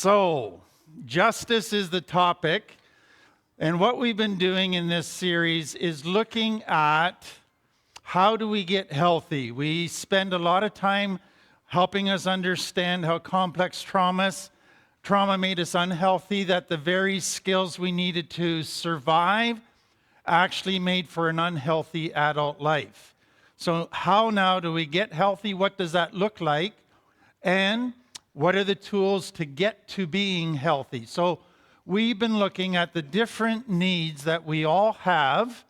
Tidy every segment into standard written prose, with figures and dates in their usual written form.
So, justice is the topic, and what we've been doing in this series is looking at how do we get healthy. We spend a lot of time helping us understand how complex trauma made us unhealthy, that the very skills we needed to survive actually made for an unhealthy adult life. So how now do we get healthy? What does that look like? And what are the tools to get to being healthy? So we've been looking at the different needs that we all have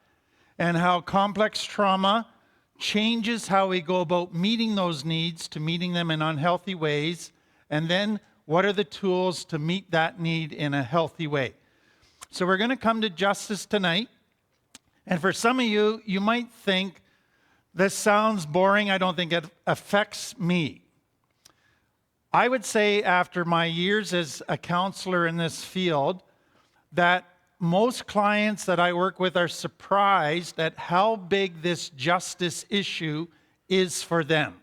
and how complex trauma changes how we go about meeting those needs to meeting them in unhealthy ways. And then what are the tools to meet that need in a healthy way? So we're going to come to justice tonight. And for some of you, you might think, this sounds boring. I don't think it affects me. I would say after my years as a counselor in this field, that most clients that I work with are surprised at how big this justice issue is for them.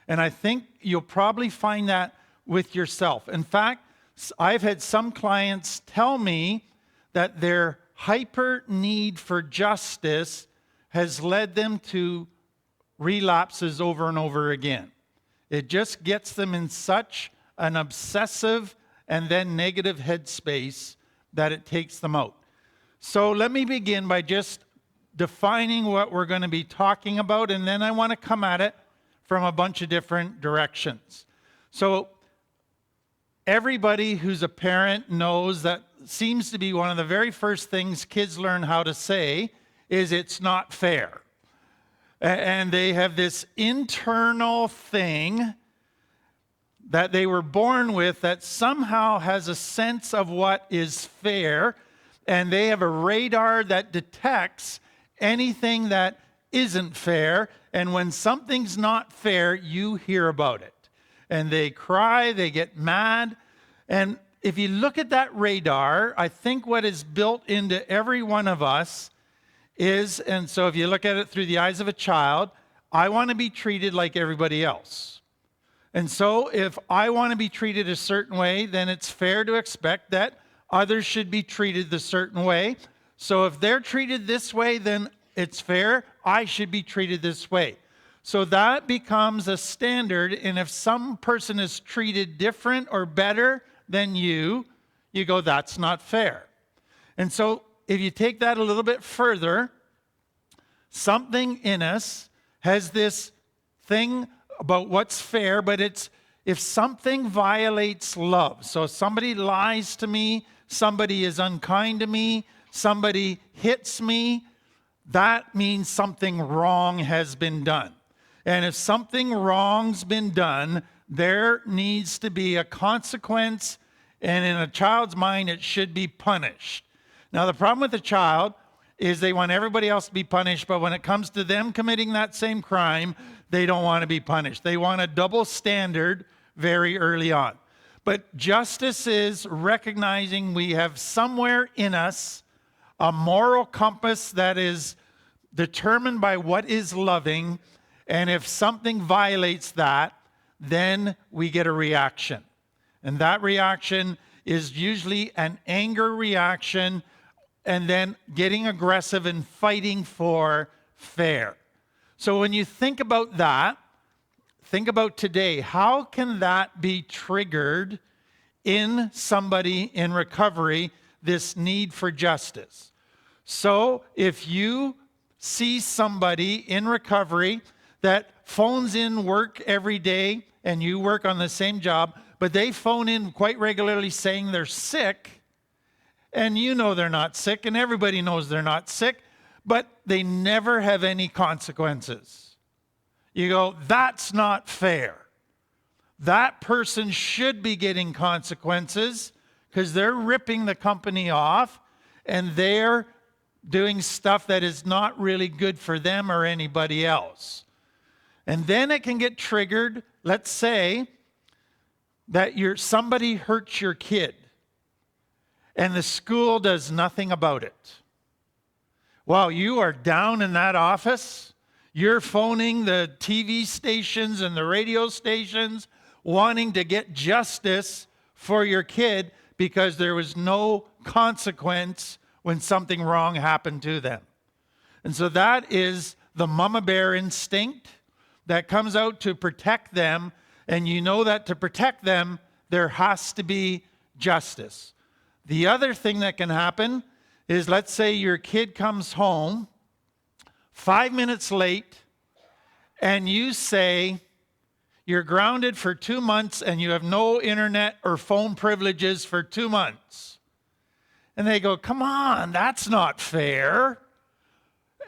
And I think you'll probably find that with yourself. In fact, I've had some clients tell me that their hyper need for justice has led them to relapses over and over again. It just gets them in such an obsessive and then negative headspace that it takes them out. So let me begin by just defining what we're going to be talking about, and then I want to come at it from a bunch of different directions. So everybody who's a parent knows that seems to be one of the very first things kids learn how to say is it's not fair. And they have this internal thing that they were born with that somehow has a sense of what is fair, and they have a radar that detects anything that isn't fair, and when something's not fair, you hear about it. And they cry, they get mad, and if you look at that radar, I think what is built into every one of us is, and so if you look at it through the eyes of a child, I want to be treated like everybody else. And so if I want to be treated a certain way, then it's fair to expect that others should be treated the certain way. So if they're treated this way, then it's fair, I should be treated this way. So that becomes a standard, and if some person is treated different or better than you go, that's not fair. And so if you take that a little bit further, something in us has this thing about what's fair, but it's if something violates love. So if somebody lies to me, somebody is unkind to me, somebody hits me, that means something wrong has been done. And if something wrong's been done, there needs to be a consequence, and in a child's mind, it should be punished. Now, the problem with a child is they want everybody else to be punished, but when it comes to them committing that same crime, they don't want to be punished. They want a double standard very early on. But justice is recognizing we have somewhere in us a moral compass that is determined by what is loving, and if something violates that, then we get a reaction. And that reaction is usually an anger reaction, and then getting aggressive and fighting for fair. So when you think about that, think about today. How can that be triggered in somebody in recovery, this need for justice? So if you see somebody in recovery that phones in work every day, and you work on the same job, but they phone in quite regularly saying they're sick, and you know they're not sick, and everybody knows they're not sick, but they never have any consequences. You go, that's not fair. That person should be getting consequences because they're ripping the company off, and they're doing stuff that is not really good for them or anybody else. And then it can get triggered. Let's say that somebody hurts your kid and the school does nothing about it. Well, you are down in that office. You're phoning the TV stations and the radio stations wanting to get justice for your kid because there was no consequence when something wrong happened to them. And so that is the mama bear instinct that comes out to protect them. And you know that to protect them, there has to be justice. The other thing that can happen is, let's say your kid comes home 5 minutes late and you say you're grounded for 2 months and you have no internet or phone privileges for 2 months. And they go, come on, that's not fair.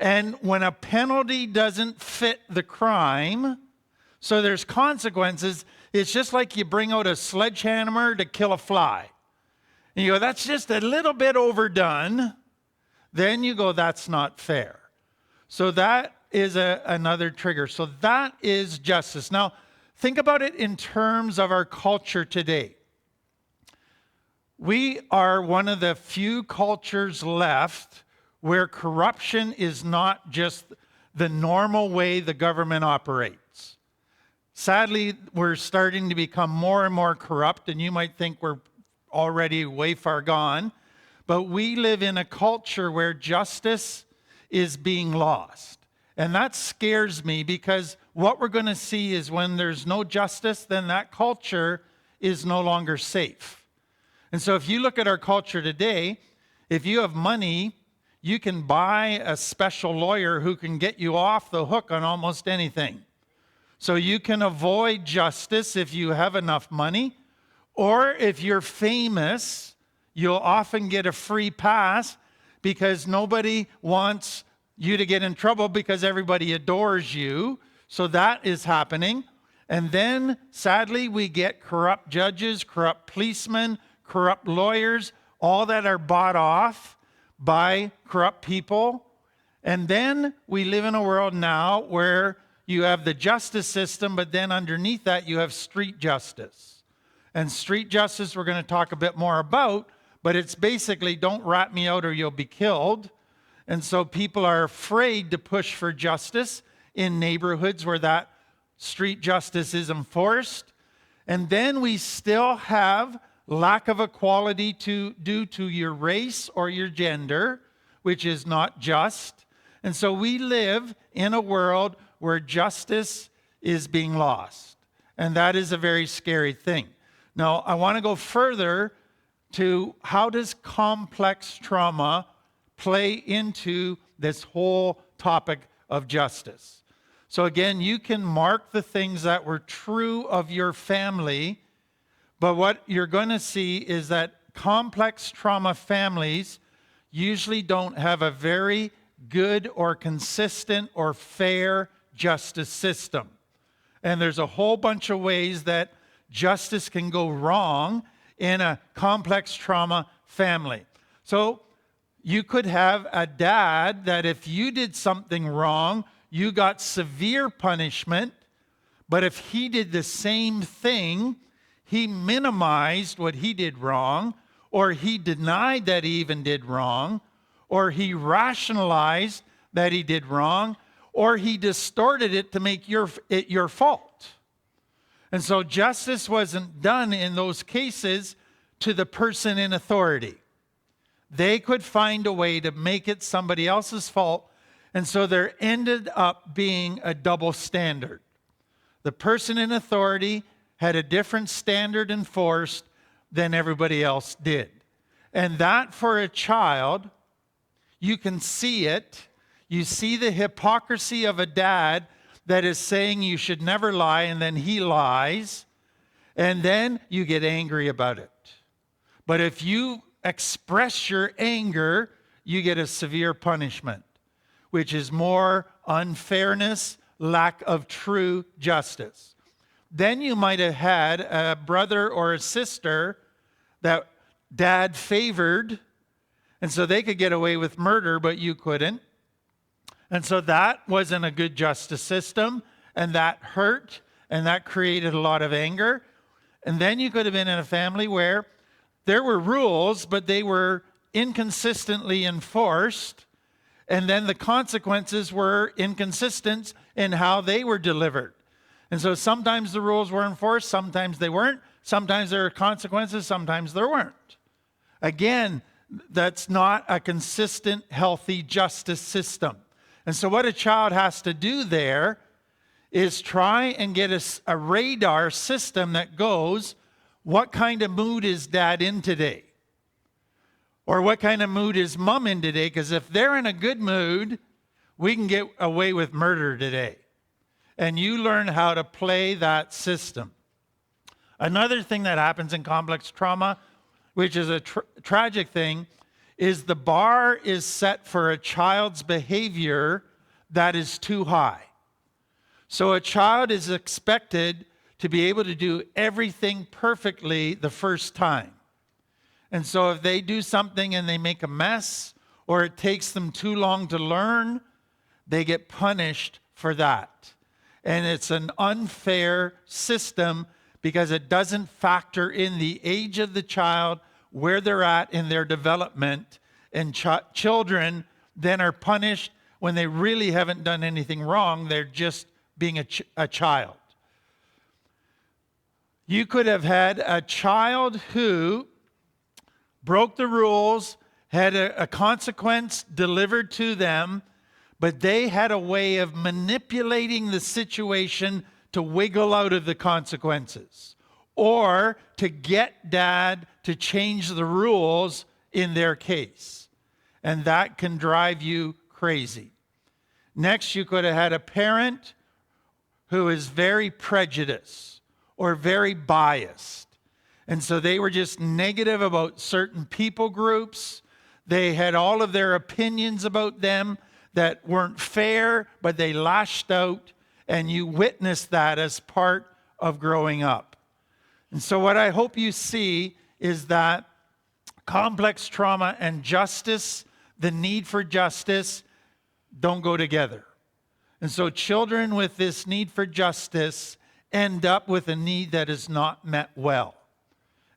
And when a penalty doesn't fit the crime, so there's consequences, it's just like you bring out a sledgehammer to kill a fly. And you go, that's just a little bit overdone. Then you go, that's not fair. So that is another trigger. So that is justice. Now, think about it in terms of our culture today. We are one of the few cultures left where corruption is not just the normal way the government operates. Sadly, we're starting to become more and more corrupt, and you might think we're already way far gone, but we live in a culture where justice is being lost. And that scares me, because what we're going to see is when there's no justice, then that culture is no longer safe. And so if you look at our culture today, if you have money, you can buy a special lawyer who can get you off the hook on almost anything. So you can avoid justice if you have enough money, or if you're famous, you'll often get a free pass because nobody wants you to get in trouble because everybody adores you. So that is happening. And then, sadly, we get corrupt judges, corrupt policemen, corrupt lawyers, all that are bought off by corrupt people. And then we live in a world now where you have the justice system, but then underneath that you have street justice. And street justice we're going to talk a bit more about, but it's basically don't rat me out or you'll be killed. And so people are afraid to push for justice in neighborhoods where that street justice is enforced. And then we still have lack of equality due to your race or your gender, which is not just. And so we live in a world where justice is being lost. And that is a very scary thing. Now, I want to go further to how does complex trauma play into this whole topic of justice. So again, you can mark the things that were true of your family, but what you're going to see is that complex trauma families usually don't have a very good or consistent or fair justice system. And there's a whole bunch of ways that justice can go wrong in a complex trauma family. So you could have a dad that if you did something wrong, you got severe punishment, but if he did the same thing, he minimized what he did wrong, or he denied that he even did wrong, or he rationalized that he did wrong, or he distorted it to make it your fault. And so justice wasn't done in those cases to the person in authority. They could find a way to make it somebody else's fault, and so there ended up being a double standard. The person in authority had a different standard enforced than everybody else did. And that, for a child, you can see it. You see the hypocrisy of a dad that is saying you should never lie, and then he lies, and then you get angry about it. But if you express your anger, you get a severe punishment, which is more unfairness, lack of true justice. Then you might have had a brother or a sister that dad favored, and so they could get away with murder, but you couldn't. And so that wasn't a good justice system, and that hurt, and that created a lot of anger. And then you could have been in a family where there were rules, but they were inconsistently enforced, and then the consequences were inconsistent in how they were delivered. And so sometimes the rules were enforced, sometimes they weren't, Sometimes there are consequences, sometimes there weren't. Again, that's not a consistent, healthy justice system. And so what a child has to do there is try and get a radar system that goes, what kind of mood is dad in today? Or what kind of mood is mom in today? Because if they're in a good mood, we can get away with murder today. And you learn how to play that system. Another thing that happens in complex trauma, which is a tragic thing, is the bar is set for a child's behavior that is too high. So a child is expected to be able to do everything perfectly the first time. And so if they do something and they make a mess, or it takes them too long to learn, they get punished for that. And it's an unfair system because it doesn't factor in the age of the child, where they're at in their development. And children then are punished when they really haven't done anything wrong. They're just being a child. You could have had a child who broke the rules, had a consequence delivered to them, but they had a way of manipulating the situation to wiggle out of the consequences, or to get dad to change the rules in their case. And that can drive you crazy. Next, you could have had a parent who is very prejudiced or very biased. And so they were just negative about certain people groups. They had all of their opinions about them that weren't fair, but they lashed out, and you witnessed that as part of growing up. And so what I hope you see is that complex trauma and justice, the need for justice, don't go together. And so children with this need for justice end up with a need that is not met well.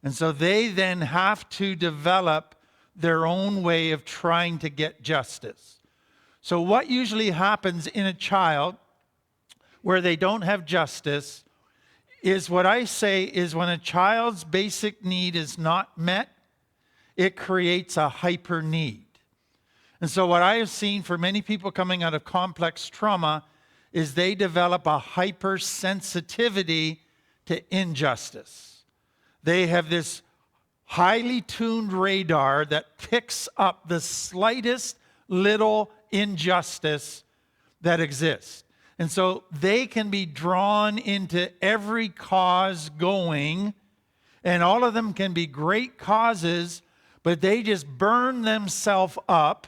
And so they then have to develop their own way of trying to get justice. So what usually happens in a child where they don't have justice is, what I say is, when a child's basic need is not met, it creates a hyper need. And so what I have seen for many people coming out of complex trauma is they develop a hypersensitivity to injustice. They have this highly tuned radar that picks up the slightest little injustice that exists. And so they can be drawn into every cause going, and all of them can be great causes, but they just burn themselves up,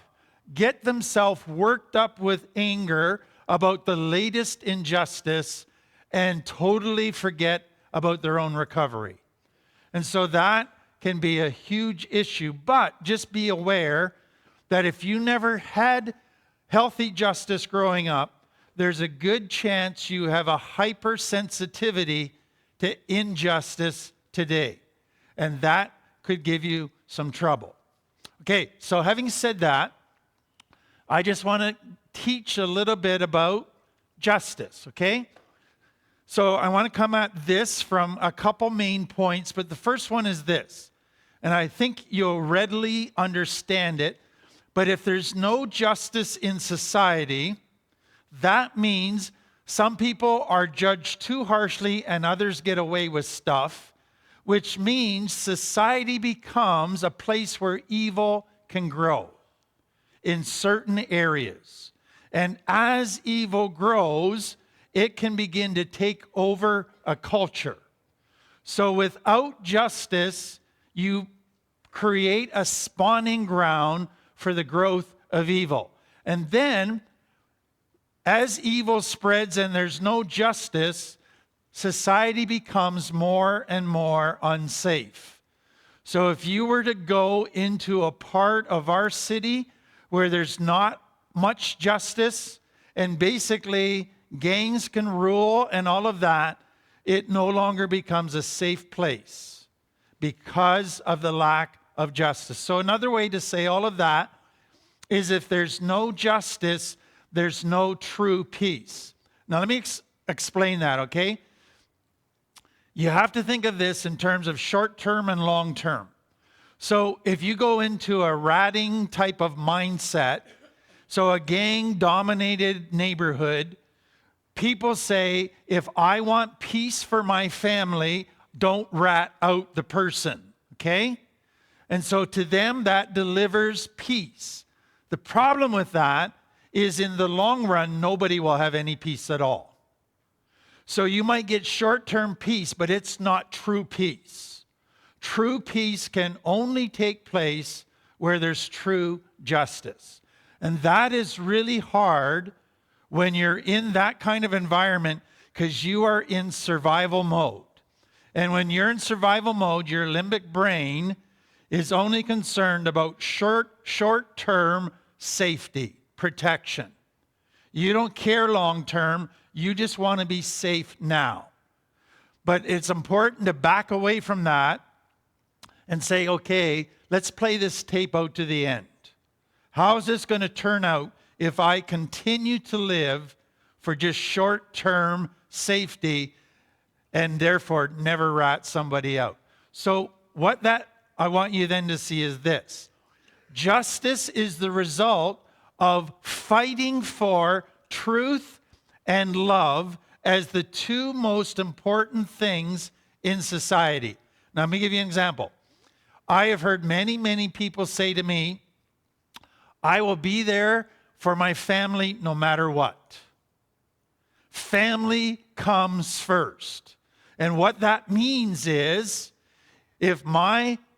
get themselves worked up with anger about the latest injustice, and totally forget about their own recovery. And so that can be a huge issue. But just be aware that if you never had healthy justice growing up, there's a good chance you have a hypersensitivity to injustice today. And that could give you some trouble. Okay, so having said that, I just want to teach a little bit about justice, okay? So I want to come at this from a couple main points, but the first one is this, and I think you'll readily understand it, but if there's no justice in society, that means some people are judged too harshly and others get away with stuff, which means society becomes a place where evil can grow in certain areas. And as evil grows, it can begin to take over a culture. So without justice, you create a spawning ground for the growth of evil. And then, as evil spreads and there's no justice, society becomes more and more unsafe. So if you were to go into a part of our city where there's not much justice and basically gangs can rule and all of that, it no longer becomes a safe place because of the lack of justice. So another way to say all of that is, if there's no justice, there's no true peace. Now let me explain that, okay? You have to think of this in terms of short term and long term. So if you go into a ratting type of mindset, so a gang dominated neighborhood, people say, if I want peace for my family, don't rat out the person, okay? And so to them, that delivers peace. The problem with that is in the long run, nobody will have any peace at all. So you might get short-term peace, but it's not true peace. True peace can only take place where there's true justice. And that is really hard when you're in that kind of environment because you are in survival mode. And when you're in survival mode, your limbic brain is only concerned about short-term safety, protection. You don't care long-term. You just want to be safe now. But it's important to back away from that and say, okay, let's play this tape out to the end. How is this going to turn out if I continue to live for just short-term safety and therefore never rat somebody out? So what that I want you then to see is this. Justice is the result of fighting for truth and love as the two most important things in society. Now, let me give you an example. I have heard many, many people say to me, I will be there for my family no matter what. Family comes first. And what that means is, if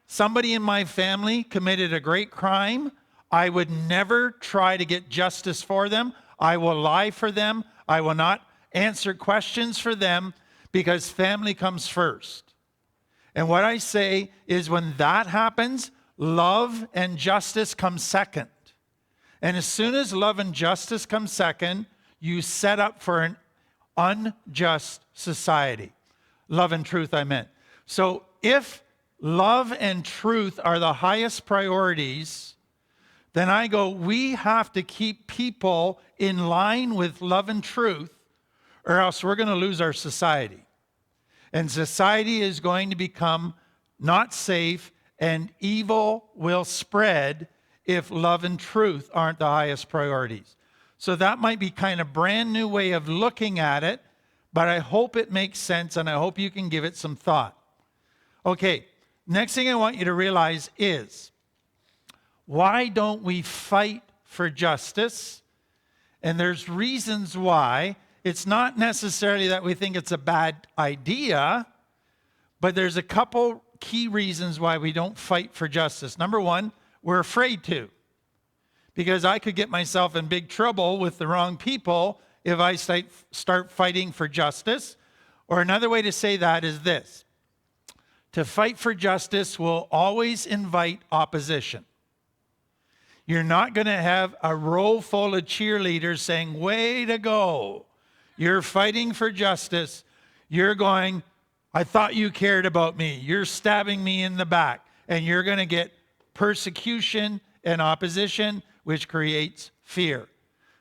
somebody in my family committed a great crime, I would never try to get justice for them. I will lie for them. I will not answer questions for them because family comes first. And what I say is when that happens, love and justice come second. And as soon as love and justice come second, you set up for an unjust society. Love and truth, I meant. So if love and truth are the highest priorities, then I go, we have to keep people in line with love and truth, or else we're going to lose our society. And society is going to become not safe, and evil will spread if love and truth aren't the highest priorities. So that might be kind of brand new way of looking at it, but I hope it makes sense, and I hope you can give it some thought. Okay, next thing I want you to realize is, why don't we fight for justice? And there's reasons why. It's not necessarily that we think it's a bad idea, but there's a couple key reasons why we don't fight for justice. Number one, we're afraid to. Because I could get myself in big trouble with the wrong people if I start fighting for justice. Or another way to say that is this. To fight for justice will always invite opposition. You're not going to have a row full of cheerleaders saying, way to go. You're fighting for justice. You're going, I thought you cared about me. You're stabbing me in the back. And you're going to get persecution and opposition, which creates fear.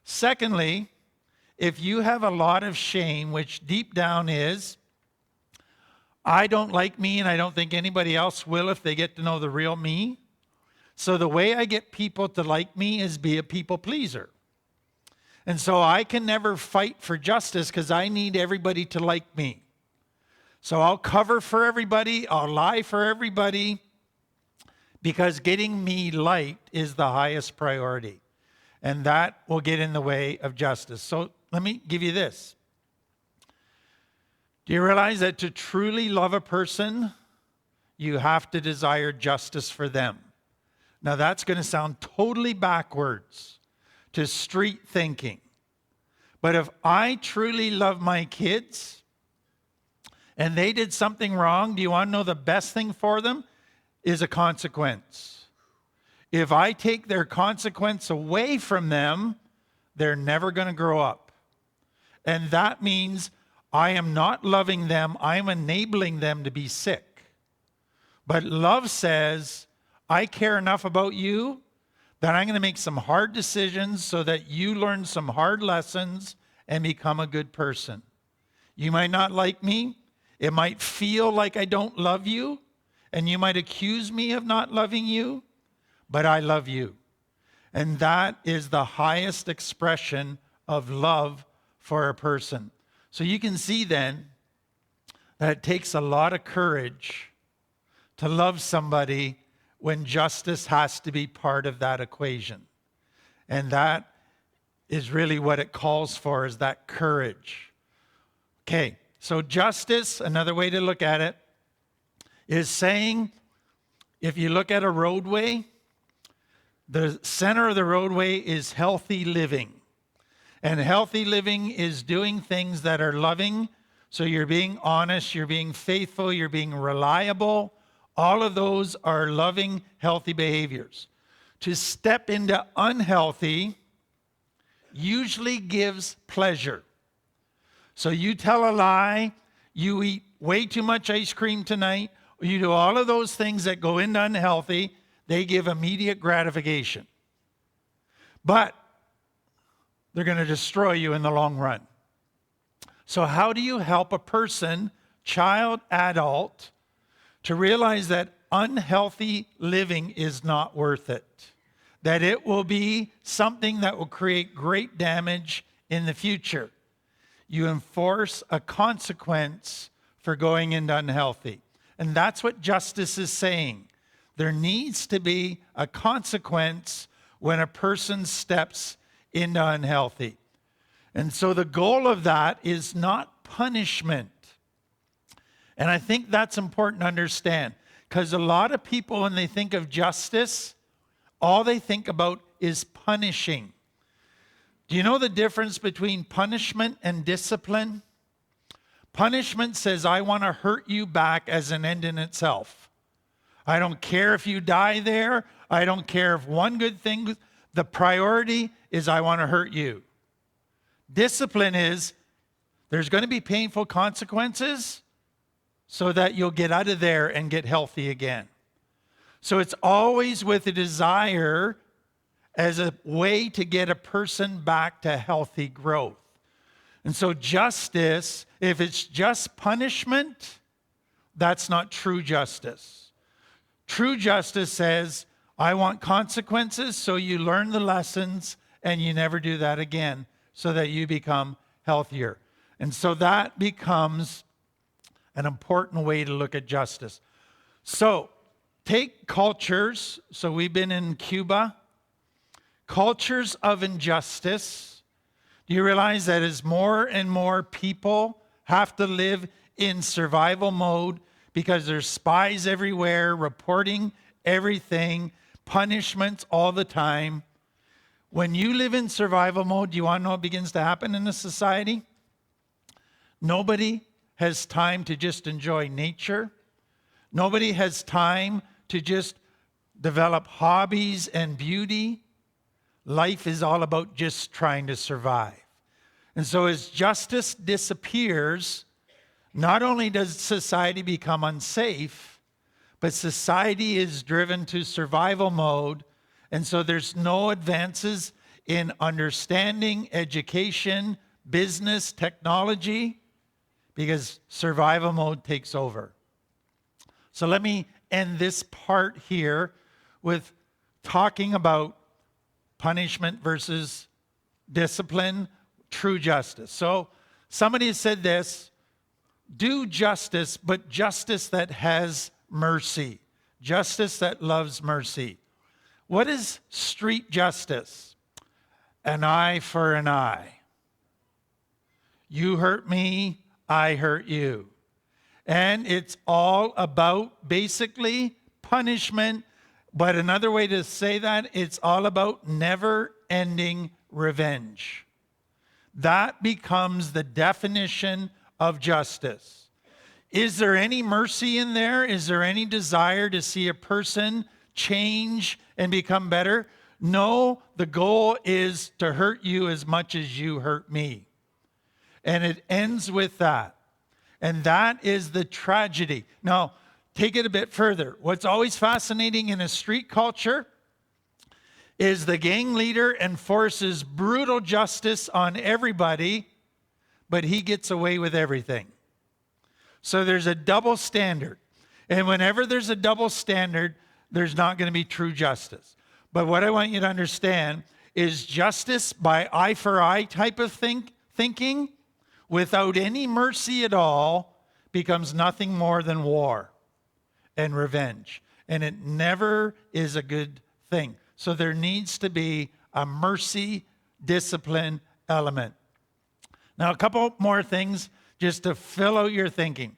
Secondly, if you have a lot of shame, which deep down is, I don't like me and I don't think anybody else will if they get to know the real me. So the way I get people to like me is be a people pleaser. And so I can never fight for justice because I need everybody to like me. So I'll cover for everybody, I'll lie for everybody, because getting me liked is the highest priority. And that will get in the way of justice. So let me give you this. Do you realize that to truly love a person, you have to desire justice for them? Now that's going to sound totally backwards to street thinking. But if I truly love my kids and they did something wrong, do you want to know the best thing for them is a consequence? If I take their consequence away from them, they're never going to grow up. And that means I am not loving them, I'm enabling them to be sick. But love says, I care enough about you that I'm going to make some hard decisions so that you learn some hard lessons and become a good person. You might not like me. It might feel like I don't love you, and you might accuse me of not loving you, but I love you. And that is the highest expression of love for a person. So you can see then that it takes a lot of courage to love somebody when justice has to be part of that equation. And that is really what it calls for, is that courage. Okay, so justice, another way to look at it, is saying, if you look at a roadway, the center of the roadway is healthy living. And healthy living is doing things that are loving. So you're being honest, you're being faithful, you're being reliable. All of those are loving, healthy behaviors. To step into unhealthy usually gives pleasure. So you tell a lie, you eat way too much ice cream tonight, or you do all of those things that go into unhealthy, they give immediate gratification. But they're going to destroy you in the long run. So how do you help a person, child, adult, to realize that unhealthy living is not worth it? That it will be something that will create great damage in the future. You enforce a consequence for going into unhealthy. And that's what justice is saying. There needs to be a consequence when a person steps into unhealthy. And so the goal of that is not punishment. And I think that's important to understand, because a lot of people, when they think of justice, all they think about is punishing. Do you know the difference between punishment and discipline? Punishment says, I want to hurt you back as an end in itself. I don't care if you die there. I don't care if one good thing, the priority is I want to hurt you. Discipline is, there's going to be painful consequences so that you'll get out of there and get healthy again. So it's always with a desire as a way to get a person back to healthy growth. And so justice, if it's just punishment, that's not true justice. True justice says, I want consequences so you learn the lessons and you never do that again so that you become healthier. And so that becomes an important way to look at justice. So take cultures. So we've been in Cuba. Cultures of injustice. Do you realize that as more and more people have to live in survival mode because there's spies everywhere reporting everything, punishments all the time? When you live in survival mode, do you want to know what begins to happen in a society? Nobody has time to just enjoy nature. Nobody has time to just develop hobbies and beauty. Life is all about just trying to survive. And so as justice disappears, not only does society become unsafe, but society is driven to survival mode. And so there's no advances in understanding, education, business, technology, because survival mode takes over. So let me end this part here with talking about punishment versus discipline, true justice. So somebody said this, do justice, but justice that has mercy, justice that loves mercy. What is street justice? An eye for an eye. You hurt me, I hurt you. And it's all about basically punishment. But another way to say that, it's all about never-ending revenge. That becomes the definition of justice. Is there any mercy in there? Is there any desire to see a person change and become better? No, the goal is to hurt you as much as you hurt me. And it ends with that. And that is the tragedy. Now, take it a bit further. What's always fascinating in a street culture is the gang leader enforces brutal justice on everybody, but he gets away with everything. So there's a double standard. And whenever there's a double standard, there's not going to be true justice. But what I want you to understand is justice by eye for eye type of thinking without any mercy at all becomes nothing more than war and revenge. And it never is a good thing. So there needs to be a mercy discipline element. Now, a couple more things just to fill out your thinking.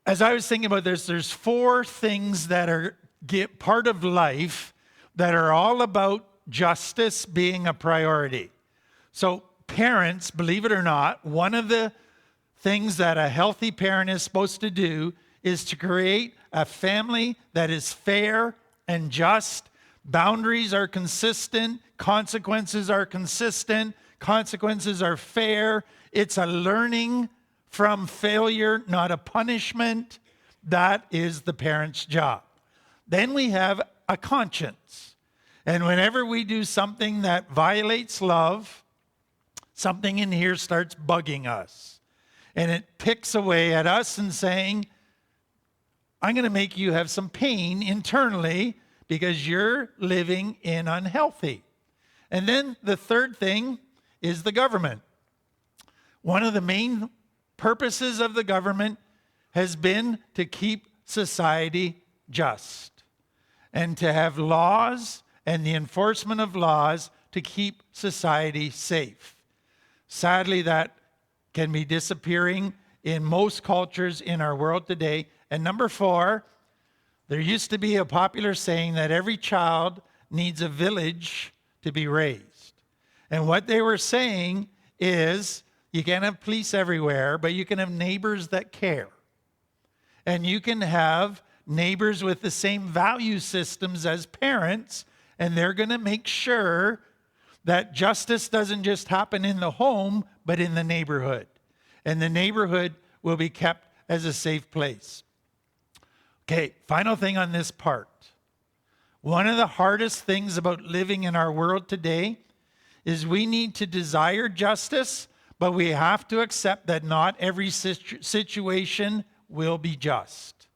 As I was thinking about this, there's 4 things that are part of life that are all about justice being a priority. So parents, believe it or not, one of the things that a healthy parent is supposed to do is to create a family that is fair and just. Boundaries are consistent. Consequences are consistent. Consequences are fair. It's a learning from failure, not a punishment. That is the parent's job. Then we have a conscience. And whenever we do something that violates love, something in here starts bugging us. And it picks away at us and saying, I'm going to make you have some pain internally because you're living in unhealthy. And then the third thing is the government. One of the main purposes of the government has been to keep society just and to have laws and the enforcement of laws to keep society safe. Sadly, that can be disappearing in most cultures in our world today. And number 4, there used to be a popular saying that every child needs a village to be raised. And what they were saying is you can't have police everywhere, but you can have neighbors that care. And you can have neighbors with the same value systems as parents, and they're going to make sure that justice doesn't just happen in the home, but in the neighborhood. And the neighborhood will be kept as a safe place. Okay, final thing on this part. One of the hardest things about living in our world today is we need to desire justice, but we have to accept that not every situation will be just.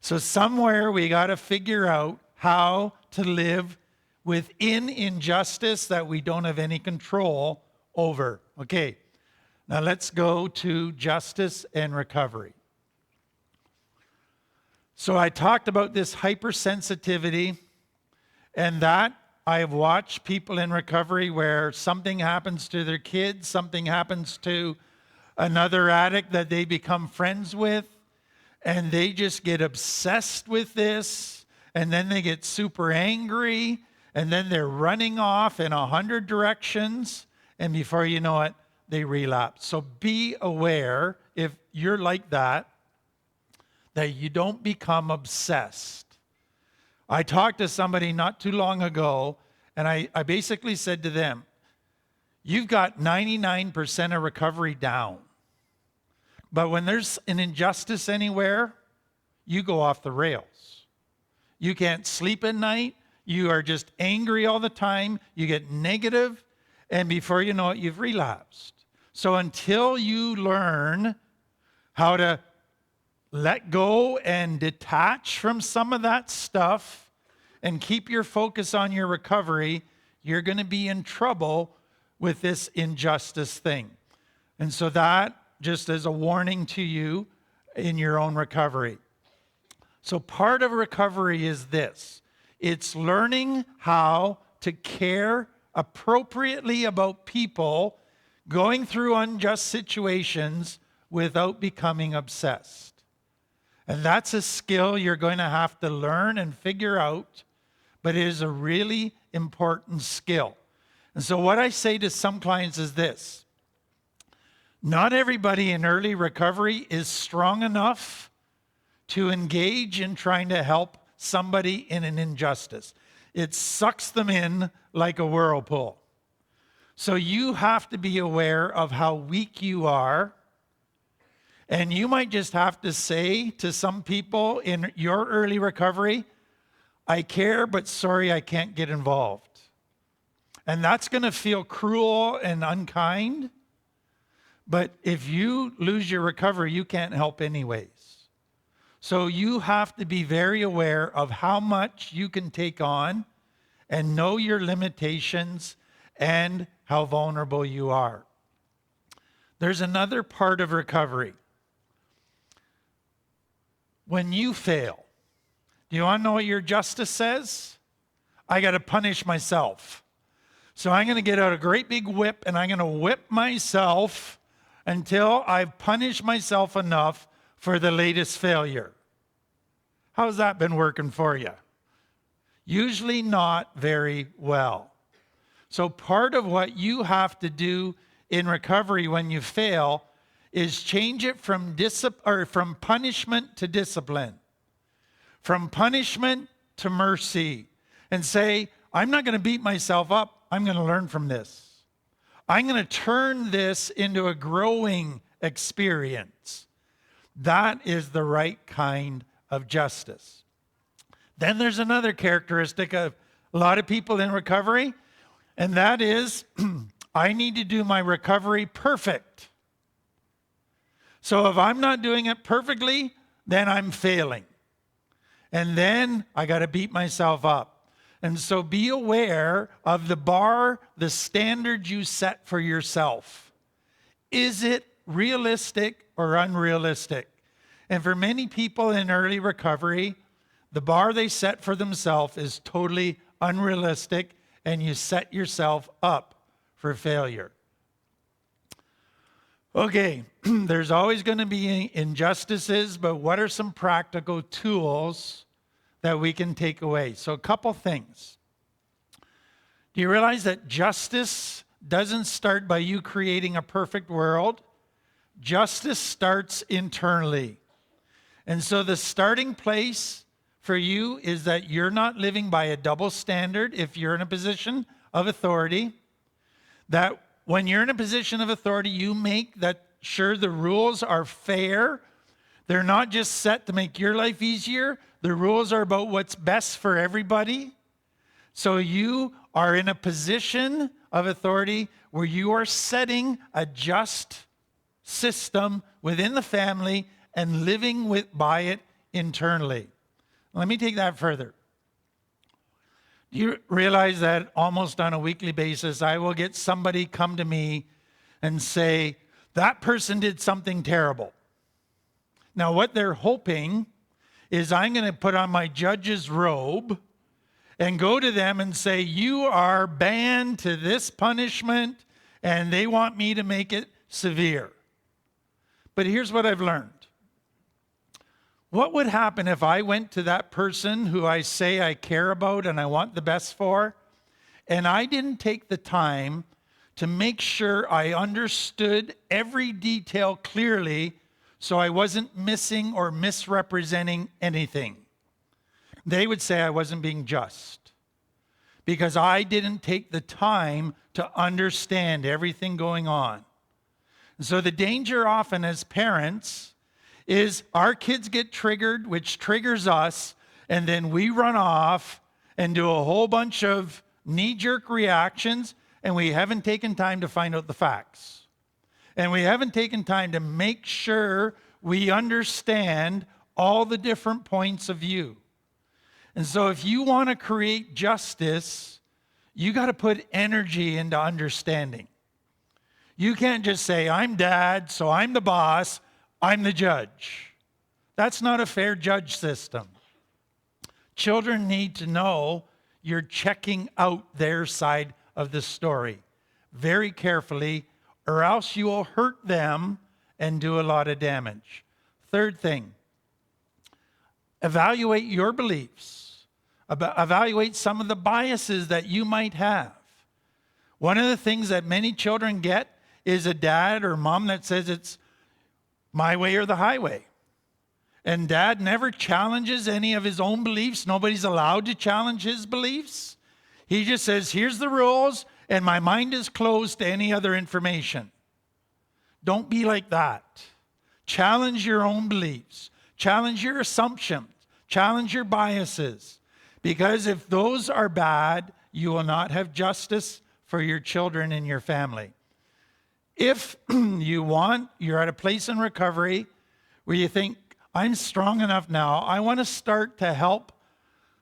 So somewhere we got to figure out how to live within injustice that we don't have any control over. Okay, now let's go to justice and recovery. So I talked about this hypersensitivity, and that I have watched people in recovery where something happens to their kids, something happens to another addict that they become friends with, and they just get obsessed with this, and then they get super angry, and then they're running off in 100 directions, and before you know it, they relapse. So be aware, if you're like that you don't become obsessed. I talked to somebody not too long ago, and I basically said to them, you've got 99% of recovery down. But when there's an injustice anywhere, you go off the rails. You can't sleep at night. You are just angry all the time. You get negative, and before you know it, you've relapsed. So until you learn how to let go and detach from some of that stuff and keep your focus on your recovery, you're going to be in trouble with this injustice thing. And so that just as a warning to you in your own recovery. So part of recovery is this. It's learning how to care appropriately about people going through unjust situations without becoming obsessed. And that's a skill you're going to have to learn and figure out, but it is a really important skill. And so what I say to some clients is this. Not everybody in early recovery is strong enough to engage in trying to help somebody in an injustice. It sucks them in like a whirlpool. So you have to be aware of how weak you are. And you might just have to say to some people in your early recovery, I care, but sorry, I can't get involved. And that's going to feel cruel and unkind. But if you lose your recovery, you can't help anyways. So you have to be very aware of how much you can take on and know your limitations and how vulnerable you are. There's another part of recovery. When you fail, do you want to know what your justice says? I got to punish myself. So I'm going to get out a great big whip and I'm going to whip myself until I've punished myself enough for the latest failure. How's that been working for you? Usually not very well. So part of what you have to do in recovery when you fail is change it from punishment to discipline, from punishment to mercy, and say, I'm not going to beat myself up. I'm going to learn from this. I'm going to turn this into a growing experience. That is the right kind of justice. Then there's another characteristic of a lot of people in recovery, and that is I need to do my recovery perfect. So if I'm not doing it perfectly, then I'm failing. And then I got to beat myself up. And so be aware of the bar, the standard you set for yourself. Is it realistic or unrealistic? And for many people in early recovery, the bar they set for themselves is totally unrealistic, and you set yourself up for failure. Okay, there's always going to be injustices, but what are some practical tools that we can take away? So a couple things. Do you realize that justice doesn't start by you creating a perfect world? Justice starts internally. And so the starting place for you is that you're not living by a double standard if you're in a position of authority. That when you're in a position of authority, you make that sure the rules are fair. They're not just set to make your life easier. The rules are about what's best for everybody. So you are in a position of authority where you are setting a just system within the family and living by it internally. Let me take that further. Do you realize that almost on a weekly basis, I will get somebody come to me and say, that person did something terrible. Now, what they're hoping is I'm going to put on my judge's robe and go to them and say, you are banned to this punishment, and they want me to make it severe. But here's what I've learned. What would happen if I went to that person who I say I care about and I want the best for, and I didn't take the time to make sure I understood every detail clearly so I wasn't missing or misrepresenting anything? They would say I wasn't being just because I didn't take the time to understand everything going on. And so the danger often as parents is our kids get triggered, which triggers us, and then we run off and do a whole bunch of knee-jerk reactions, and we haven't taken time to find out the facts. And we haven't taken time to make sure we understand all the different points of view. And so if you want to create justice, you got to put energy into understanding. You can't just say, I'm dad, so I'm the boss, I'm the judge. That's not a fair judge system. Children need to know you're checking out their side of the story very carefully, or else you will hurt them and do a lot of damage. Third thing, evaluate your beliefs. Evaluate some of the biases that you might have. One of the things that many children get is a dad or mom that says it's my way or the highway. And dad never challenges any of his own beliefs. Nobody's allowed to challenge his beliefs. He just says, here's the rules, and my mind is closed to any other information. Don't be like that. Challenge your own beliefs. Challenge your assumptions. Challenge your biases. Because if those are bad, you will not have justice for your children and your family. If you're at a place in recovery where you think, I'm strong enough now, I want to start to help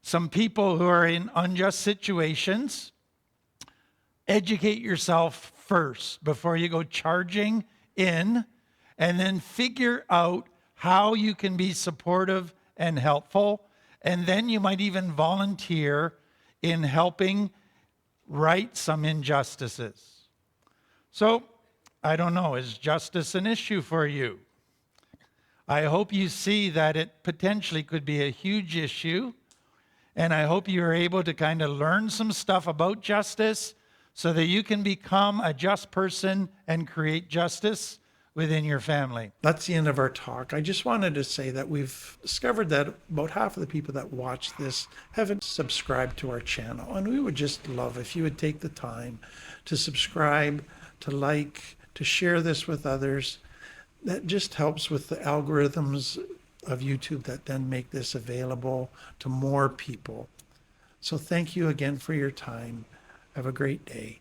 some people who are in unjust situations, educate yourself first before you go charging in, and then figure out how you can be supportive and helpful. And then you might even volunteer in helping right some injustices. So, I don't know, is justice an issue for you? I hope you see that it potentially could be a huge issue. And I hope you're able to kind of learn some stuff about justice so that you can become a just person and create justice within your family. That's the end of our talk. I just wanted to say that we've discovered that about half of the people that watch this haven't subscribed to our channel. And we would just love if you would take the time to subscribe, to like, to share this with others. That just helps with the algorithms of YouTube that then make this available to more people. So thank you again for your time. Have a great day.